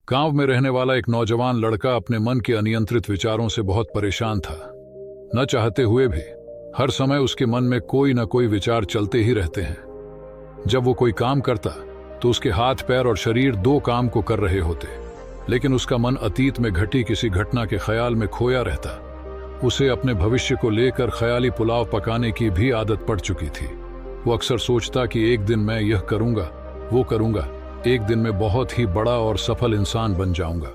गांव में रहने वाला एक नौजवान लड़का अपने मन के अनियंत्रित विचारों से बहुत परेशान था। न चाहते हुए भी हर समय उसके मन में कोई न कोई विचार चलते ही रहते हैं। जब वो कोई काम करता तो उसके हाथ पैर और शरीर दो काम को कर रहे होते, लेकिन उसका मन अतीत में घटी किसी घटना के ख्याल में खोया रहता। उसे अपने भविष्य को लेकर ख्याली पुलाव पकाने की भी आदत पड़ चुकी थी। वो अक्सर सोचता कि एक दिन मैं यह करूंगा, वो करूंगा, एक दिन मैं बहुत ही बड़ा और सफल इंसान बन जाऊंगा।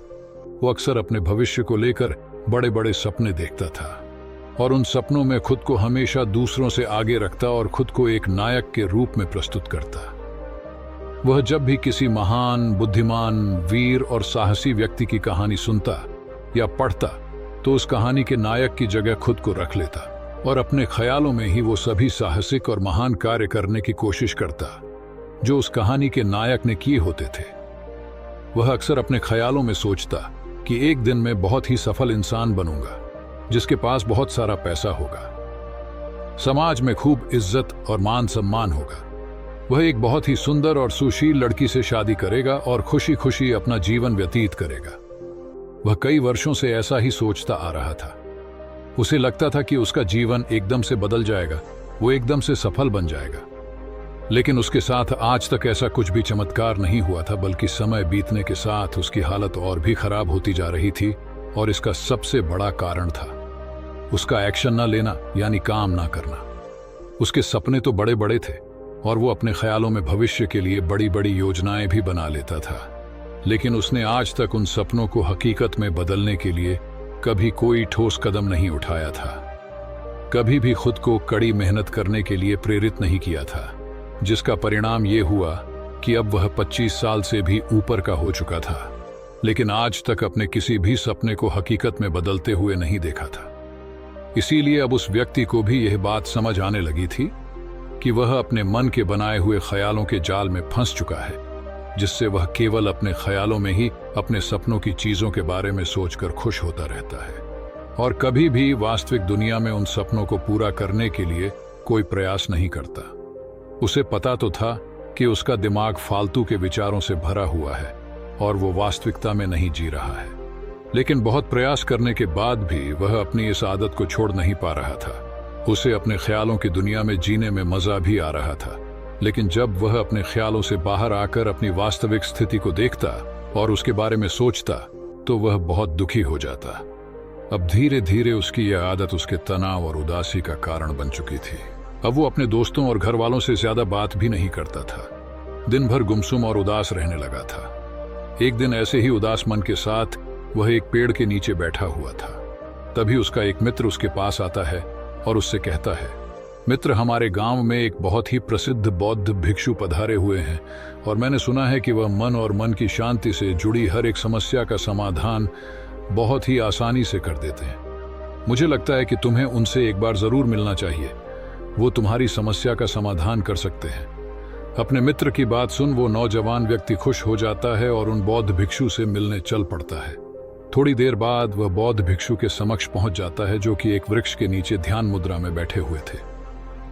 वो अक्सर अपने भविष्य को लेकर बड़े बड़े सपने देखता था और उन सपनों में खुद को हमेशा दूसरों से आगे रखता और खुद को एक नायक के रूप में प्रस्तुत करता। वह जब भी किसी महान, बुद्धिमान, वीर और साहसी व्यक्ति की कहानी सुनता या पढ़ता तो उस कहानी के नायक की जगह खुद को रख लेता और अपने ख्यालों में ही वो सभी साहसिक और महान कार्य करने की कोशिश करता जो उस कहानी के नायक ने किए होते थे। वह अक्सर अपने ख्यालों में सोचता कि एक दिन मैं बहुत ही सफल इंसान बनूंगा जिसके पास बहुत सारा पैसा होगा, समाज में खूब इज्जत और मान सम्मान होगा। वह एक बहुत ही सुंदर और सुशील लड़की से शादी करेगा और खुशी खुशी अपना जीवन व्यतीत करेगा। वह कई वर्षों से ऐसा ही सोचता आ रहा था। उसे लगता था कि उसका जीवन एकदम से बदल जाएगा, वो एकदम से सफल बन जाएगा। लेकिन उसके साथ आज तक ऐसा कुछ भी चमत्कार नहीं हुआ था, बल्कि समय बीतने के साथ उसकी हालत और भी खराब होती जा रही थी। और इसका सबसे बड़ा कारण था उसका एक्शन ना लेना, यानी काम ना करना। उसके सपने तो बड़े बड़े थे और वो अपने ख्यालों में भविष्य के लिए बड़ी बड़ी योजनाएं भी बना लेता था, लेकिन उसने आज तक उन सपनों को हकीकत में बदलने के लिए कभी कोई ठोस कदम नहीं उठाया था। कभी भी खुद को कड़ी मेहनत करने के लिए प्रेरित नहीं किया था, जिसका परिणाम ये हुआ कि अब वह 25 साल से भी ऊपर का हो चुका था, लेकिन आज तक अपने किसी भी सपने को हकीकत में बदलते हुए नहीं देखा था। इसीलिए अब उस व्यक्ति को भी यह बात समझ आने लगी थी कि वह अपने मन के बनाए हुए ख्यालों के जाल में फंस चुका है, जिससे वह केवल अपने ख्यालों में ही अपने सपनों की चीजों के बारे में सोचकर खुश होता रहता है और कभी भी वास्तविक दुनिया में उन सपनों को पूरा करने के लिए कोई प्रयास नहीं करता। उसे पता तो था कि उसका दिमाग फालतू के विचारों से भरा हुआ है और वो वास्तविकता में नहीं जी रहा है, लेकिन बहुत प्रयास करने के बाद भी वह अपनी इस आदत को छोड़ नहीं पा रहा था। उसे अपने ख्यालों की दुनिया में जीने में मजा भी आ रहा था, लेकिन जब वह अपने ख्यालों से बाहर आकर अपनी वास्तविक स्थिति को देखता और उसके बारे में सोचता तो वह बहुत दुखी हो जाता। अब धीरे धीरे उसकी यह आदत उसके तनाव और उदासी का कारण बन चुकी थी। अब वो अपने दोस्तों और घर वालों से ज्यादा बात भी नहीं करता था। दिन भर गुमसुम और उदास रहने लगा था। एक दिन ऐसे ही उदास मन के साथ वह एक पेड़ के नीचे बैठा हुआ था। तभी उसका एक मित्र उसके पास आता है और उससे कहता है, मित्र, हमारे गांव में एक बहुत ही प्रसिद्ध बौद्ध भिक्षु पधारे हुए हैं और मैंने सुना है कि वह मन और मन की शांति से जुड़ी हर एक समस्या का समाधान बहुत ही आसानी से कर देते हैं। मुझे लगता है कि तुम्हें उनसे एक बार जरूर मिलना चाहिए, वो तुम्हारी समस्या का समाधान कर सकते हैं। अपने मित्र की बात सुन वो नौजवान व्यक्ति खुश हो जाता है और उन बौद्ध भिक्षु से मिलने चल पड़ता है। थोड़ी देर बाद वह बौद्ध भिक्षु के समक्ष पहुंच जाता है, जो कि एक वृक्ष के नीचे ध्यान मुद्रा में बैठे हुए थे।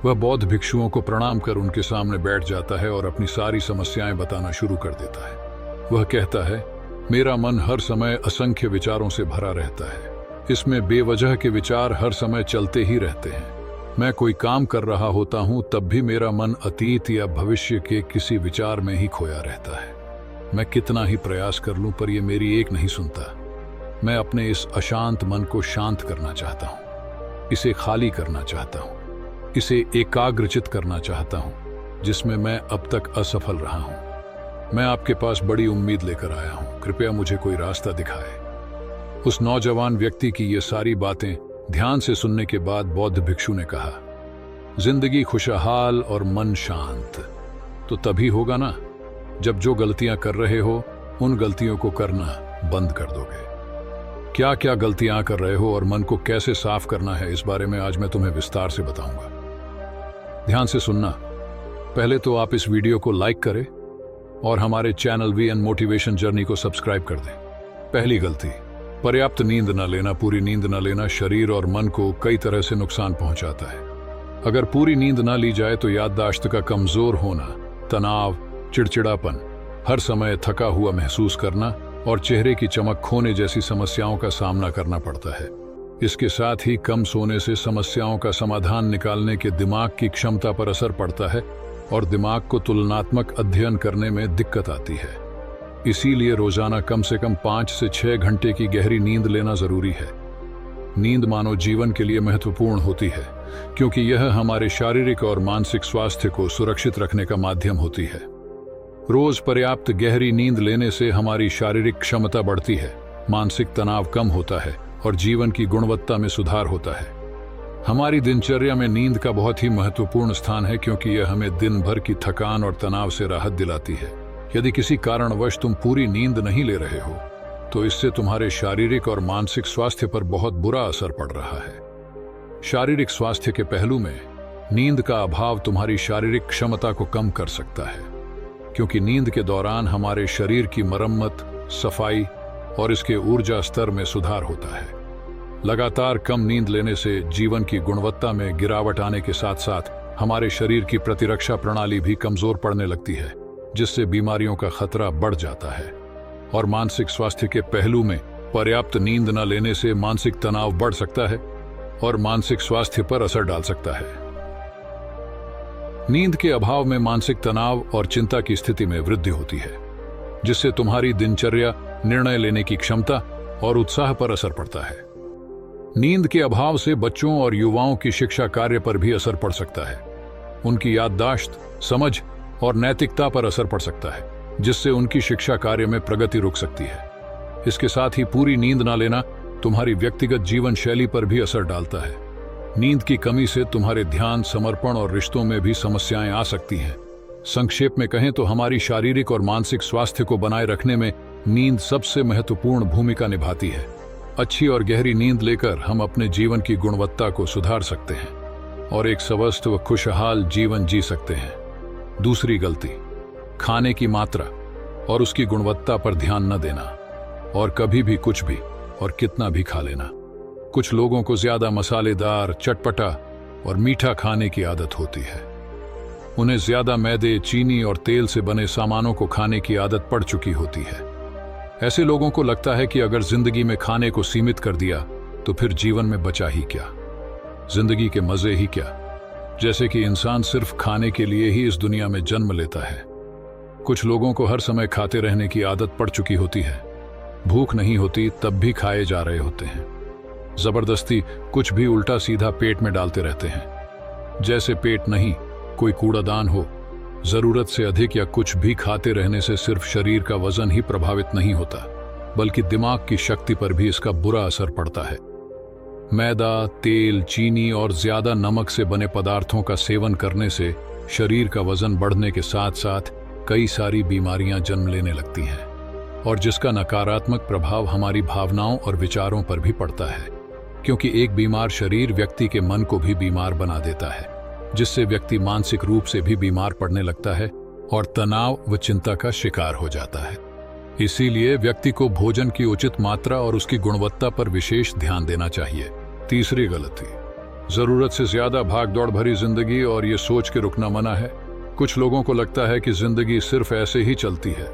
वह बौद्ध भिक्षुओं को प्रणाम कर उनके सामने बैठ जाता है और अपनी सारी समस्याएं बताना शुरू कर देता है। वह कहता है, मेरा मन हर समय असंख्य विचारों से भरा रहता है। इसमें बेवजह के विचार हर समय चलते ही रहते हैं। मैं कोई काम कर रहा होता हूं तब भी मेरा मन अतीत या भविष्य के किसी विचार में ही खोया रहता है। मैं कितना ही प्रयास कर लूं पर यह मेरी एक नहीं सुनता। मैं अपने इस अशांत मन को शांत करना चाहता हूं, इसे खाली करना चाहता हूं, इसे एकाग्रचित करना चाहता हूं, जिसमें मैं अब तक असफल रहा हूं। मैं आपके पास बड़ी उम्मीद लेकर आया हूं, कृपया मुझे कोई रास्ता दिखाए। उस नौजवान व्यक्ति की ये सारी बातें ध्यान से सुनने के बाद बौद्ध भिक्षु ने कहा, जिंदगी खुशहाल और मन शांत तो तभी होगा ना जब जो गलतियां कर रहे हो उन गलतियों को करना बंद कर दोगे। क्या क्या गलतियां कर रहे हो और मन को कैसे साफ करना है, इस बारे में आज मैं तुम्हें विस्तार से बताऊंगा। ध्यान से सुनना। पहले तो आप इस वीडियो को लाइक करें और हमारे channel V N motivation journey को सब्सक्राइब कर दें। पहली गलती, पर्याप्त नींद न लेना। पूरी नींद न लेना शरीर और मन को कई तरह से नुकसान पहुंचाता है। अगर पूरी नींद न ली जाए तो याददाश्त का कमजोर होना, तनाव, चिड़चिड़ापन, हर समय थका हुआ महसूस करना और चेहरे की चमक खोने जैसी समस्याओं का सामना करना पड़ता है। इसके साथ ही कम सोने से समस्याओं का समाधान निकालने के दिमाग की क्षमता पर असर पड़ता है और दिमाग को तुलनात्मक अध्ययन करने में दिक्कत आती है। इसीलिए रोजाना कम से कम 5 से 6 घंटे की गहरी नींद लेना जरूरी है। नींद मानव जीवन के लिए महत्वपूर्ण होती है क्योंकि यह हमारे शारीरिक और मानसिक स्वास्थ्य को सुरक्षित रखने का माध्यम होती है। रोज पर्याप्त गहरी नींद लेने से हमारी शारीरिक क्षमता बढ़ती है, मानसिक तनाव कम होता है और जीवन की गुणवत्ता में सुधार होता है। हमारी दिनचर्या में नींद का बहुत ही महत्वपूर्ण स्थान है क्योंकि यह हमें दिन भर की थकान और तनाव से राहत दिलाती है। यदि किसी कारणवश तुम पूरी नींद नहीं ले रहे हो तो इससे तुम्हारे शारीरिक और मानसिक स्वास्थ्य पर बहुत बुरा असर पड़ रहा है। शारीरिक स्वास्थ्य के पहलू में नींद का अभाव तुम्हारी शारीरिक क्षमता को कम कर सकता है क्योंकि नींद के दौरान हमारे शरीर की मरम्मत, सफाई और इसके ऊर्जा स्तर में सुधार होता है। लगातार कम नींद लेने से जीवन की गुणवत्ता में गिरावट आने के साथ साथ हमारे शरीर की प्रतिरक्षा प्रणाली भी कमजोर पड़ने लगती है, जिससे बीमारियों का खतरा बढ़ जाता है। और मानसिक स्वास्थ्य के पहलू में पर्याप्त नींद न लेने से मानसिक तनाव बढ़ सकता है और मानसिक स्वास्थ्य पर असर डाल सकता है। नींद के अभाव में मानसिक तनाव और चिंता की स्थिति में वृद्धि होती है, जिससे तुम्हारी दिनचर्या, निर्णय लेने की क्षमता और उत्साह पर असर पड़ता है। नींद के अभाव से बच्चों और युवाओं की शिक्षा कार्य पर भी असर पड़ सकता है। उनकी याददाश्त, समझ और नैतिकता पर असर पड़ सकता है, जिससे उनकी शिक्षा कार्य में प्रगति रुक सकती है। इसके साथ ही पूरी नींद ना लेना तुम्हारी व्यक्तिगत जीवन शैली पर भी असर डालता है। नींद की कमी से तुम्हारे ध्यान, समर्पण और रिश्तों में भी समस्याएं आ सकती हैं। संक्षेप में कहें तो हमारी शारीरिक और मानसिक स्वास्थ्य को बनाए रखने में नींद सबसे महत्वपूर्ण भूमिका निभाती है। अच्छी और गहरी नींद लेकर हम अपने जीवन की गुणवत्ता को सुधार सकते हैं और एक स्वस्थ व खुशहाल जीवन जी सकते हैं। दूसरी गलती, खाने की मात्रा और उसकी गुणवत्ता पर ध्यान न देना और कभी भी कुछ भी और कितना भी खा लेना। कुछ लोगों को ज्यादा मसालेदार, चटपटा और मीठा खाने की आदत होती है। उन्हें ज्यादा मैदे, चीनी और तेल से बने सामानों को खाने की आदत पड़ चुकी होती है। ऐसे लोगों को लगता है कि अगर जिंदगी में खाने को सीमित कर दिया तो फिर जीवन में बचा ही क्या, जिंदगी के मजे ही क्या, जैसे कि इंसान सिर्फ खाने के लिए ही इस दुनिया में जन्म लेता है। कुछ लोगों को हर समय खाते रहने की आदत पड़ चुकी होती है। भूख नहीं होती तब भी खाए जा रहे होते हैं। जबरदस्ती कुछ भी उल्टा सीधा पेट में डालते रहते हैं, जैसे पेट नहीं कोई कूड़ादान हो। जरूरत से अधिक या कुछ भी खाते रहने से सिर्फ शरीर का वजन ही प्रभावित नहीं होता, बल्कि दिमाग की शक्ति पर भी इसका बुरा असर पड़ता है। मैदा, तेल, चीनी और ज्यादा नमक से बने पदार्थों का सेवन करने से शरीर का वजन बढ़ने के साथ साथ कई सारी बीमारियां जन्म लेने लगती हैं और जिसका नकारात्मक प्रभाव हमारी भावनाओं और विचारों पर भी पड़ता है, क्योंकि एक बीमार शरीर व्यक्ति के मन को भी बीमार बना देता है, जिससे व्यक्ति मानसिक रूप से भी बीमार पड़ने लगता है और तनाव व चिंता का शिकार हो जाता है। इसीलिए व्यक्ति को भोजन की उचित मात्रा और उसकी गुणवत्ता पर विशेष ध्यान देना चाहिए। तीसरी गलती, जरूरत से ज्यादा भागदौड़ भरी जिंदगी और ये सोच के रुकना मना है। कुछ लोगों को लगता है कि जिंदगी सिर्फ ऐसे ही चलती है।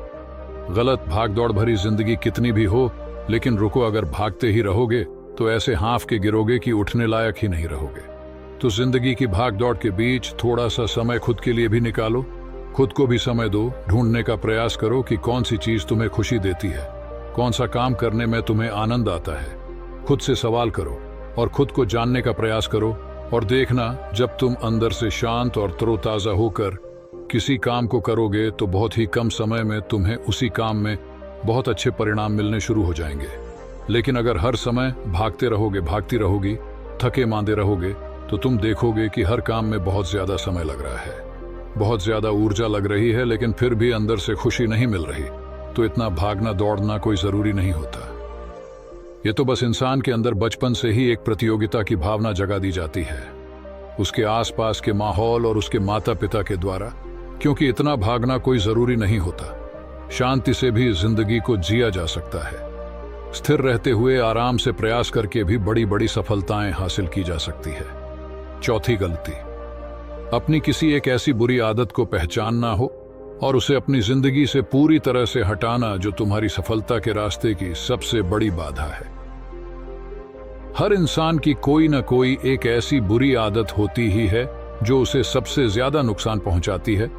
गलत। भागदौड़ भरी जिंदगी कितनी भी हो, लेकिन रुको, अगर भागते ही रहोगे तो ऐसे हाँफ के गिरोगे कि उठने लायक ही नहीं रहोगे। तो जिंदगी की भागदौड़ के बीच थोड़ा सा समय खुद के लिए भी निकालो। खुद को भी समय दो। ढूंढने का प्रयास करो कि कौन सी चीज तुम्हें खुशी देती है, कौन सा काम करने में तुम्हें आनंद आता है। खुद से सवाल करो और खुद को जानने का प्रयास करो और देखना, जब तुम अंदर से शांत और तरोताजा होकर किसी काम को करोगे तो बहुत ही कम समय में तुम्हें उसी काम में बहुत अच्छे परिणाम मिलने शुरू हो जाएंगे। लेकिन अगर हर समय भागते रहोगे, भागती रहोगी, थके मांदे रहोगे, तो तुम देखोगे कि हर काम में बहुत ज्यादा समय लग रहा है, बहुत ज्यादा ऊर्जा लग रही है, लेकिन फिर भी अंदर से खुशी नहीं मिल रही। तो इतना भागना दौड़ना कोई जरूरी नहीं होता। ये तो बस इंसान के अंदर बचपन से ही एक प्रतियोगिता की भावना जगा दी जाती है, उसके आसपास के माहौल और उसके माता पिता के द्वारा। क्योंकि इतना भागना कोई जरूरी नहीं होता। शांति से भी जिंदगी को जिया जा सकता है। स्थिर रहते हुए आराम से प्रयास करके भी बड़ी बड़ी सफलताएं हासिल की जा सकती है। चौथी गलती, अपनी किसी एक ऐसी बुरी आदत को पहचानना हो और उसे अपनी जिंदगी से पूरी तरह से हटाना जो तुम्हारी सफलता के रास्ते की सबसे बड़ी बाधा है। हर इंसान की कोई ना कोई एक ऐसी बुरी आदत होती ही है जो उसे सबसे ज्यादा नुकसान पहुंचाती है,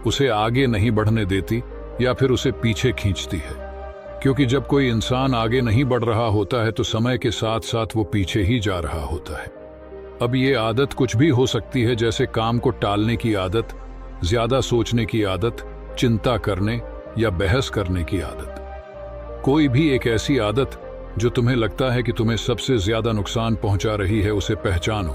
उसे आगे नहीं बढ़ने देती या फिर उसे पीछे खींचती है। क्योंकि जब कोई इंसान आगे नहीं बढ़ रहा होता है तो समय के साथ साथ वो पीछे ही जा रहा होता है। अब ये आदत कुछ भी हो सकती है, जैसे काम को टालने की आदत, ज्यादा सोचने की आदत, चिंता करने या बहस करने की आदत। कोई भी एक ऐसी आदत जो तुम्हें लगता है कि तुम्हें सबसे ज्यादा नुकसान पहुंचा रही है, उसे पहचानो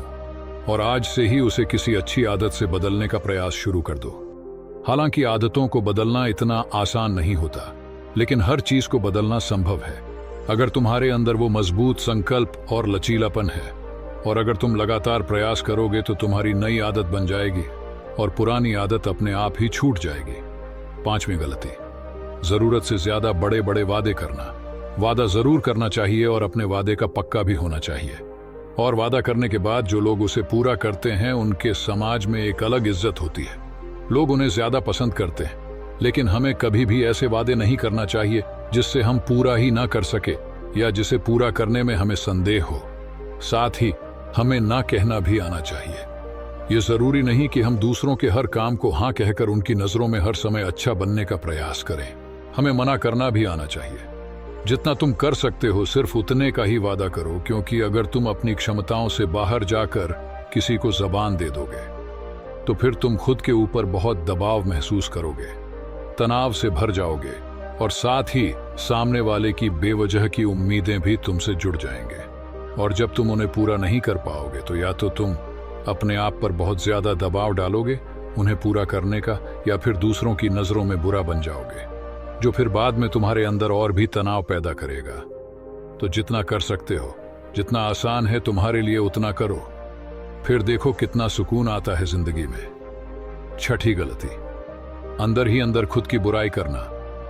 और आज से ही उसे किसी अच्छी आदत से बदलने का प्रयास शुरू कर दो। हालांकि आदतों को बदलना इतना आसान नहीं होता, लेकिन हर चीज को बदलना संभव है अगर तुम्हारे अंदर वो मजबूत संकल्प और लचीलापन है। और अगर तुम लगातार प्रयास करोगे तो तुम्हारी नई आदत बन जाएगी और पुरानी आदत अपने आप ही छूट जाएगी। 5वीं गलती, जरूरत से ज्यादा बड़े बड़े वादे करना। वादा जरूर करना चाहिए और अपने वादे का पक्का भी होना चाहिए। और वादा करने के बाद जो लोग उसे पूरा करते हैं उनके समाज में एक अलग इज्जत होती है। लोग उन्हें ज्यादा पसंद करते हैं। लेकिन हमें कभी भी ऐसे वादे नहीं करना चाहिए जिससे हम पूरा ही ना कर सके या जिसे पूरा करने में हमें संदेह हो। साथ ही हमें ना कहना भी आना चाहिए। ये जरूरी नहीं कि हम दूसरों के हर काम को हाँ कहकर उनकी नजरों में हर समय अच्छा बनने का प्रयास करें। हमें मना करना भी आना चाहिए। जितना तुम कर सकते हो सिर्फ उतने का ही वादा करो, क्योंकि अगर तुम अपनी क्षमताओं से बाहर जाकर किसी को जबान दे दोगे तो फिर तुम खुद के ऊपर बहुत दबाव महसूस करोगे, तनाव से भर जाओगे और साथ ही सामने वाले की बेवजह की उम्मीदें भी तुमसे जुड़ जाएंगे। और जब तुम उन्हें पूरा नहीं कर पाओगे तो या तो तुम अपने आप पर बहुत ज्यादा दबाव डालोगे उन्हें पूरा करने का, या फिर दूसरों की नजरों में बुरा बन जाओगे, जो फिर बाद में तुम्हारे अंदर और भी तनाव पैदा करेगा। तो जितना कर सकते हो, जितना आसान है तुम्हारे लिए उतना करो, फिर देखो कितना सुकून आता है जिंदगी में। 6ठी गलती, अंदर ही अंदर खुद की बुराई करना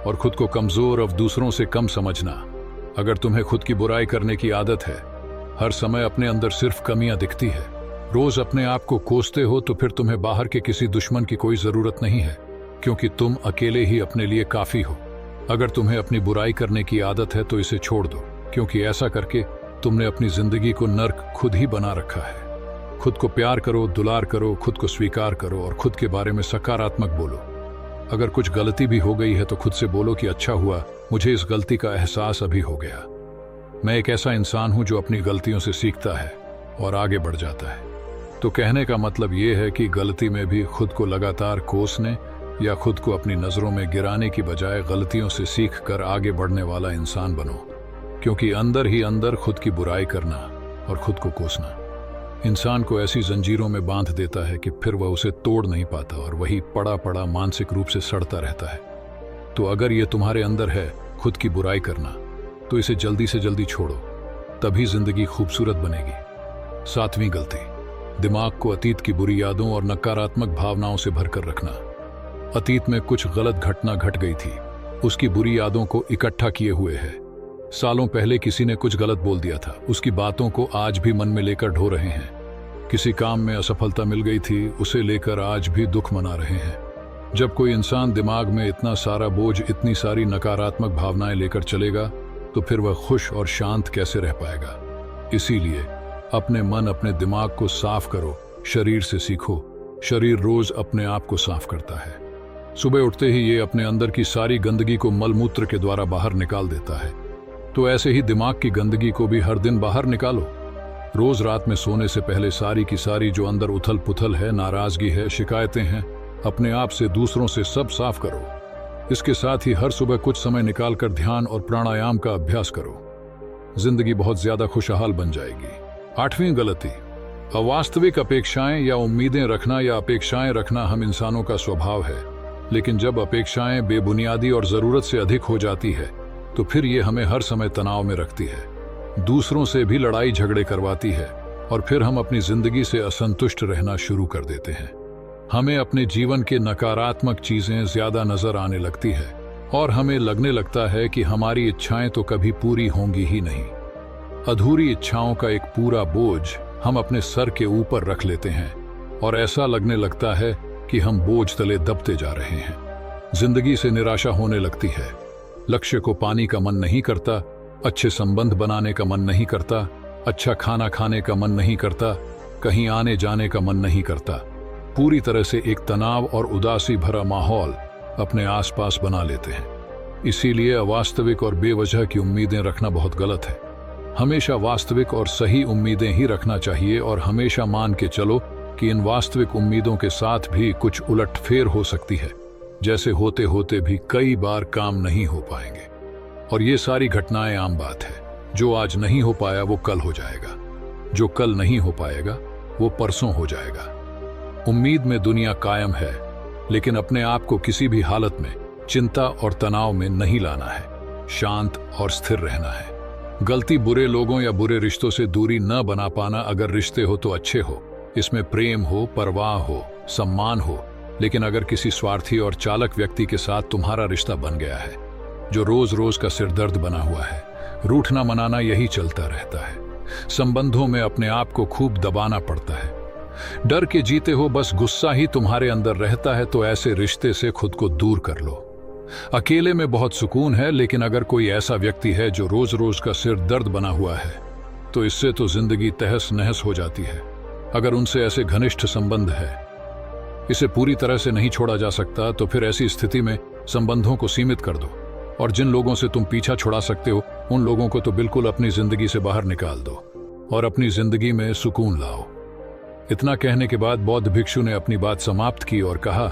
और खुद को कमजोर और दूसरों से कम समझना। अगर तुम्हें खुद की बुराई करने की आदत है, हर समय अपने अंदर सिर्फ कमियां दिखती है, रोज अपने आप को कोसते हो, तो फिर तुम्हें बाहर के किसी दुश्मन की कोई जरूरत नहीं है, क्योंकि तुम अकेले ही अपने लिए काफी हो। अगर तुम्हें अपनी बुराई करने की आदत है तो इसे छोड़ दो, क्योंकि ऐसा करके तुमने अपनी जिंदगी को नर्क खुद ही बना रखा है। खुद को प्यार करो, दुलार करो, खुद को स्वीकार करो और खुद के बारे में सकारात्मक बोलो। अगर कुछ गलती भी हो गई है तो खुद से बोलो कि अच्छा हुआ, मुझे इस गलती का एहसास अभी हो गया। मैं एक ऐसा इंसान हूं जो अपनी गलतियों से सीखता है और आगे बढ़ जाता है। तो कहने का मतलब ये है कि गलती में भी खुद को लगातार कोसने या खुद को अपनी नजरों में गिराने की बजाय गलतियों से सीख कर आगे बढ़ने वाला इंसान बनो, क्योंकि अंदर ही अंदर खुद की बुराई करना और खुद को कोसना इंसान को ऐसी जंजीरों में बांध देता है कि फिर वह उसे तोड़ नहीं पाता और वही पड़ा पड़ा मानसिक रूप से सड़ता रहता है। तो अगर ये तुम्हारे अंदर है खुद की बुराई करना, तो इसे जल्दी से जल्दी छोड़ो, तभी जिंदगी खूबसूरत बनेगी। 7वीं गलती, दिमाग को अतीत की बुरी यादों और नकारात्मक भावनाओं से भरकर रखना। अतीत में कुछ गलत घटना घट गई थी, उसकी बुरी यादों को इकट्ठा किए हुए है। सालों पहले किसी ने कुछ गलत बोल दिया था, उसकी बातों को आज भी मन में लेकर ढो रहे हैं। किसी काम में असफलता मिल गई थी, उसे लेकर आज भी दुख मना रहे हैं। जब कोई इंसान दिमाग में इतना सारा बोझ, इतनी सारी नकारात्मक भावनाएं लेकर चलेगा तो फिर वह खुश और शांत कैसे रह पाएगा। इसीलिए अपने मन, अपने दिमाग को साफ करो, शरीर से सीखो। शरीर रोज अपने आप को साफ करता है। सुबह उठते ही ये अपने अंदर की सारी गंदगी को मलमूत्र के द्वारा बाहर निकाल देता है। तो ऐसे ही दिमाग की गंदगी को भी हर दिन बाहर निकालो। रोज रात में सोने से पहले सारी की सारी जो अंदर उथल पुथल है, नाराजगी है, शिकायतें हैं, अपने आप से, दूसरों से सब साफ करो। इसके साथ ही हर सुबह कुछ समय निकालकर ध्यान और प्राणायाम का अभ्यास करो। जिंदगी बहुत ज्यादा खुशहाल बन जाएगी। 8वीं गलती, अवास्तविक अपेक्षाएं या उम्मीदें रखना या अपेक्षाएं रखना हम इंसानों का स्वभाव है, लेकिन जब अपेक्षाएं बेबुनियादी और जरूरत से अधिक हो जाती है तो फिर ये हमें हर समय तनाव में रखती है, दूसरों से भी लड़ाई झगड़े करवाती है और फिर हम अपनी जिंदगी से असंतुष्ट रहना शुरू कर देते हैं। हमें अपने जीवन के नकारात्मक चीजें ज्यादा नजर आने लगती है और हमें लगने लगता है कि हमारी इच्छाएं तो कभी पूरी होंगी ही नहीं। अधूरी इच्छाओं का एक पूरा बोझ हम अपने सर के ऊपर रख लेते हैं और ऐसा लगने लगता है कि हम बोझ तले दबते जा रहे हैं। जिंदगी से निराशा होने लगती है, लक्ष्य को पाने का मन नहीं करता, अच्छे संबंध बनाने का मन नहीं करता, अच्छा खाना खाने का मन नहीं करता, कहीं आने जाने का मन नहीं करता। पूरी तरह से एक तनाव और उदासी भरा माहौल अपने आसपास बना लेते हैं। इसीलिए अवास्तविक और बेवजह की उम्मीदें रखना बहुत गलत है। हमेशा वास्तविक और सही उम्मीदें ही रखना चाहिए और हमेशा मान के चलो कि इन वास्तविक उम्मीदों के साथ भी कुछ उलटफेर हो सकती है, जैसे होते होते भी कई बार काम नहीं हो पाएंगे। और ये सारी घटनाएं आम बात है। जो आज नहीं हो पाया वो कल हो जाएगा, जो कल नहीं हो पाएगा वो परसों हो जाएगा। उम्मीद में दुनिया कायम है, लेकिन अपने आप को किसी भी हालत में चिंता और तनाव में नहीं लाना है। शांत और स्थिर रहना है। गलती बुरे लोगों या बुरे रिश्तों से दूरी न बना पाना। अगर रिश्ते हो तो अच्छे हो, इसमें प्रेम हो, परवाह हो, सम्मान हो। लेकिन अगर किसी स्वार्थी और चालक व्यक्ति के साथ तुम्हारा रिश्ता बन गया है, जो रोज रोज का सिरदर्द बना हुआ है, रूठना मनाना यही चलता रहता है। संबंधों में अपने आप को खूब दबाना पड़ता है, डर के जीते हो, बस गुस्सा ही तुम्हारे अंदर रहता है, तो ऐसे रिश्ते से खुद को दूर कर लो। अकेले में बहुत सुकून है, लेकिन अगर कोई ऐसा व्यक्ति है जो रोज रोज का सिर दर्द बना हुआ है, तो इससे तो जिंदगी तहस नहस हो जाती है। अगर उनसे ऐसे घनिष्ठ संबंध है, इसे पूरी तरह से नहीं छोड़ा जा सकता, तो फिर ऐसी स्थिति में संबंधों को सीमित कर दो और जिन लोगों से तुम पीछा छुड़ा सकते हो उन लोगों को तो बिल्कुल अपनी जिंदगी से बाहर निकाल दो और अपनी जिंदगी में सुकून लाओ। इतना कहने के बाद बौद्ध भिक्षु ने अपनी बात समाप्त की और कहा,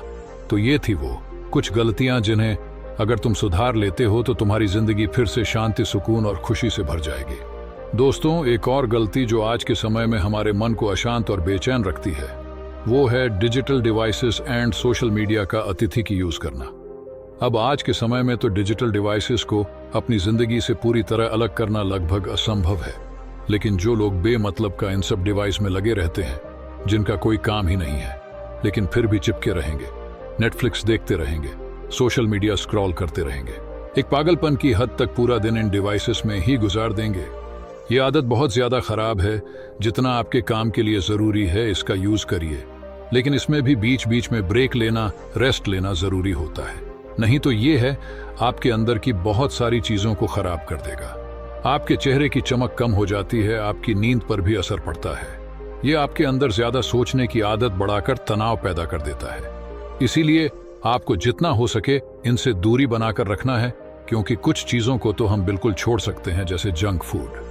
तो ये थी वो कुछ गलतियां जिन्हें अगर तुम सुधार लेते हो तो तुम्हारी जिंदगी फिर से शांति, सुकून और खुशी से भर जाएगी। दोस्तों, एक और गलती जो आज के समय में हमारे मन को अशांत और बेचैन रखती है, वो है digital devices and social media का अतिथि यूज करना। अब आज के समय में तो डिजिटल डिवाइसेस को अपनी जिंदगी से पूरी तरह अलग करना लगभग असंभव है, लेकिन जो लोग बेमतलब का इन सब डिवाइस में लगे रहते हैं, जिनका कोई काम ही नहीं है, लेकिन फिर भी चिपके रहेंगे, नेटफ्लिक्स देखते रहेंगे, सोशल मीडिया स्क्रॉल करते रहेंगे, एक पागलपन की हद तक पूरा दिन इन डिवाइसेस में ही गुजार देंगे। ये आदत बहुत ज्यादा खराब है। जितना आपके काम के लिए जरूरी है इसका यूज करिए, लेकिन इसमें भी बीच बीच में ब्रेक लेना, रेस्ट लेना जरूरी होता है। नहीं तो ये है आपके अंदर की बहुत सारी चीजों को खराब कर देगा। आपके चेहरे की चमक कम हो जाती है, आपकी नींद पर भी असर पड़ता है। ये आपके अंदर ज्यादा सोचने की आदत बढ़ाकर तनाव पैदा कर देता है। इसीलिए आपको जितना हो सके इनसे दूरी बनाकर रखना है, क्योंकि कुछ चीजों को तो हम बिल्कुल छोड़ सकते हैं, जैसे जंक फूड,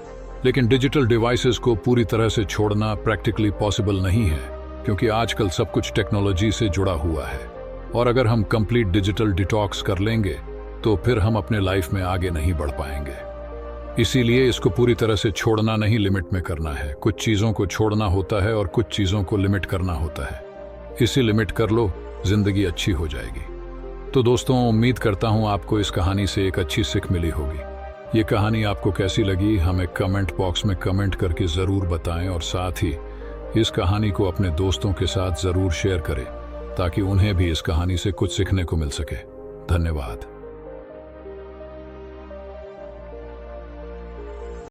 लेकिन डिजिटल डिवाइसेस को पूरी तरह से छोड़ना प्रैक्टिकली पॉसिबल नहीं है, क्योंकि आजकल सब कुछ टेक्नोलॉजी से जुड़ा हुआ है। और अगर हम कंप्लीट डिजिटल डिटॉक्स कर लेंगे तो फिर हम अपने लाइफ में आगे नहीं बढ़ पाएंगे। इसीलिए इसको पूरी तरह से छोड़ना नहीं, लिमिट में करना है। कुछ चीजों को छोड़ना होता है और कुछ चीजों को लिमिट करना होता है। इसी लिमिट कर लो, जिंदगी अच्छी हो जाएगी। तो दोस्तों, उम्मीद करता हूं आपको इस कहानी से एक अच्छी सीख मिली होगी। ये कहानी आपको कैसी लगी हमें कमेंट बॉक्स में कमेंट करके जरूर बताएं, और साथ ही इस कहानी को अपने दोस्तों के साथ जरूर शेयर करें, ताकि उन्हें भी इस कहानी से कुछ सीखने को मिल सके। धन्यवाद।